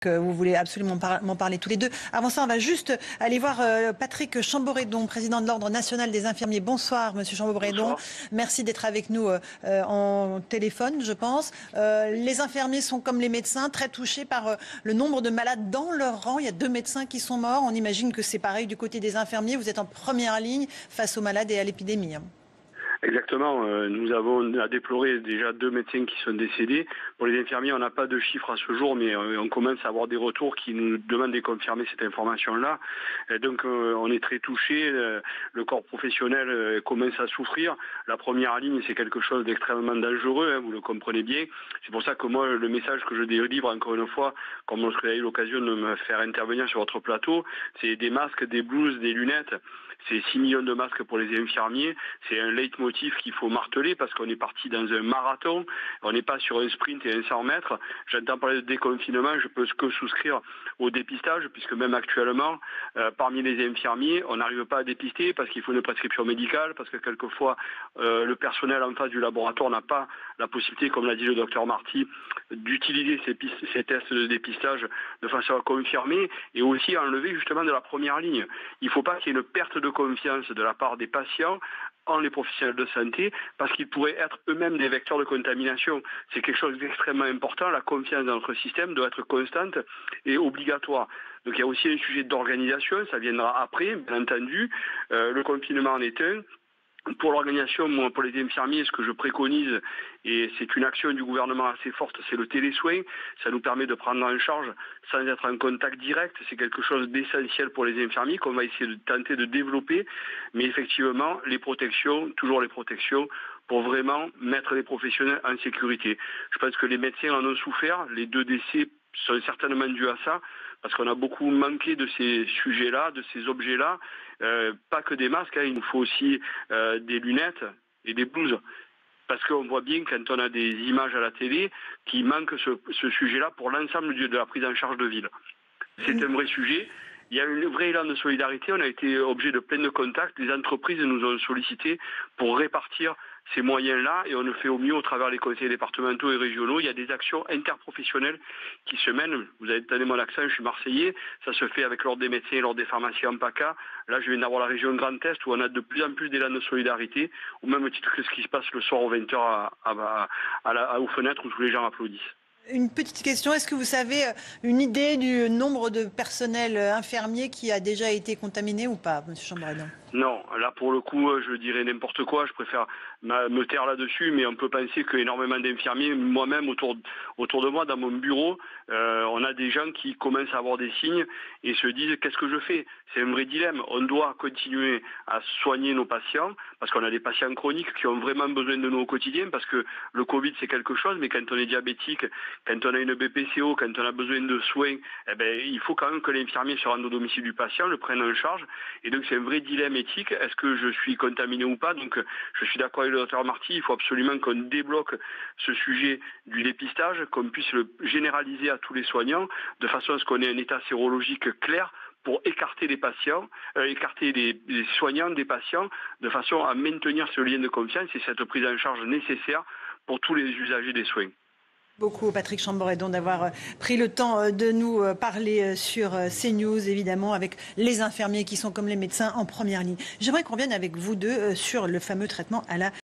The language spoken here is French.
que vous voulez absolument m'en parler tous les deux. Avant ça, on va juste aller voir Patrick Chamboredon, président de l'Ordre national des infirmiers. Bonsoir, monsieur Chamboredon. Merci d'être avec nous en téléphone, je pense. Les infirmiers sont comme les médecins, très touchés par le nombre de malades dans leur rang. Il y a 2 médecins qui sont morts. On imagine que c'est pareil du côté des infirmiers. Vous êtes en première ligne face aux malades et à l'épidémie. Exactement. Nous avons à déplorer déjà 2 médecins qui sont décédés. Pour les infirmiers, on n'a pas de chiffres à ce jour, mais on commence à avoir des retours qui nous demandent de confirmer cette information-là. Donc on est très touchés. Le corps professionnel commence à souffrir. La première ligne, c'est quelque chose d'extrêmement dangereux, hein, vous le comprenez bien. C'est pour ça que moi, le message que je délivre encore une fois, comme lorsque j'ai eu l'occasion de me faire intervenir sur votre plateau, c'est des masques, des blouses, des lunettes. C'est 6 millions de masques pour les infirmiers. C'est un leitmotiv qu'il faut marteler parce qu'on est parti dans un marathon. On n'est pas sur un sprint et un 100 mètres. J'entends parler de déconfinement. Je peux que souscrire au dépistage puisque même actuellement, parmi les infirmiers, on n'arrive pas à dépister parce qu'il faut une prescription médicale, parce que quelquefois, le personnel en face du laboratoire n'a pas la possibilité, comme l'a dit le docteur Marty, d'utiliser ces tests de dépistage de façon à confirmer et aussi à enlever justement de la première ligne. Il ne faut pas qu'il y ait une perte de confiance de la part des patients en les professionnels de santé, parce qu'ils pourraient être eux-mêmes des vecteurs de contamination. C'est quelque chose d'extrêmement important. La confiance dans notre système doit être constante et obligatoire. Donc il y a aussi un sujet d'organisation, ça viendra après, bien entendu. Le confinement en est un. Pour l'organisation, moi, pour les infirmiers, ce que je préconise, et c'est une action du gouvernement assez forte, c'est le télésoin. Ça nous permet de prendre en charge sans être en contact direct. C'est quelque chose d'essentiel pour les infirmiers qu'on va essayer de tenter de développer. Mais effectivement, les protections, toujours les protections, pour vraiment mettre les professionnels en sécurité. Je pense que les médecins en ont souffert. Les 2 décès sont certainement dus à ça, parce qu'on a beaucoup manqué de ces sujets-là, de ces objets-là. Pas que des masques, hein, il nous faut aussi des lunettes et des blouses. Parce qu'on voit bien quand on a des images à la télé qu'il manque ce sujet-là pour l'ensemble de la prise en charge de ville. C'est un vrai sujet. Il y a un vrai élan de solidarité. On a été objet de plein de contacts. Les entreprises nous ont sollicité pour répartir ces moyens-là et on le fait au mieux au travers des conseils départementaux et régionaux. Il y a des actions interprofessionnelles qui se mènent. Vous avez entendu mon accent, je suis marseillais. Ça se fait avec l'ordre des médecins et l'ordre des pharmaciens en PACA. Là, je viens d'avoir la région Grand Est où on a de plus en plus d'élan de solidarité, au même titre que ce qui se passe le soir aux 20h aux fenêtres où tous les gens applaudissent. Une petite question, est-ce que vous savez une idée du nombre de personnels infirmiers qui a déjà été contaminé ou pas, monsieur Chamboredon? Non, là pour le coup, je dirais n'importe quoi, je préfère me taire là-dessus, mais on peut penser qu'énormément d'infirmiers, moi-même autour de moi, dans mon bureau, on a des gens qui commencent à avoir des signes et se disent qu'est-ce que je fais? C'est un vrai dilemme, on doit continuer à soigner nos patients, parce qu'on a des patients chroniques qui ont vraiment besoin de nous au quotidien, parce que le Covid c'est quelque chose, mais quand on est diabétique, quand on a une BPCO, quand on a besoin de soins, eh ben, il faut quand même que l'infirmier se rende au domicile du patient, le prenne en charge, et donc c'est un vrai dilemme éthique, est-ce que je suis contaminé ou pas? Donc je suis d'accord avec le docteur Marty, il faut absolument qu'on débloque ce sujet du dépistage, qu'on puisse le généraliser à tous les soignants, de façon à ce qu'on ait un état sérologique clair pour écarter les patients, écarter les soignants des patients, de façon à maintenir ce lien de confiance et cette prise en charge nécessaire pour tous les usagers des soins. Beaucoup Patrick Chamboredon d'avoir pris le temps de nous parler sur CNews, évidemment, avec les infirmiers qui sont comme les médecins en première ligne. J'aimerais qu'on revienne avec vous deux sur le fameux traitement à la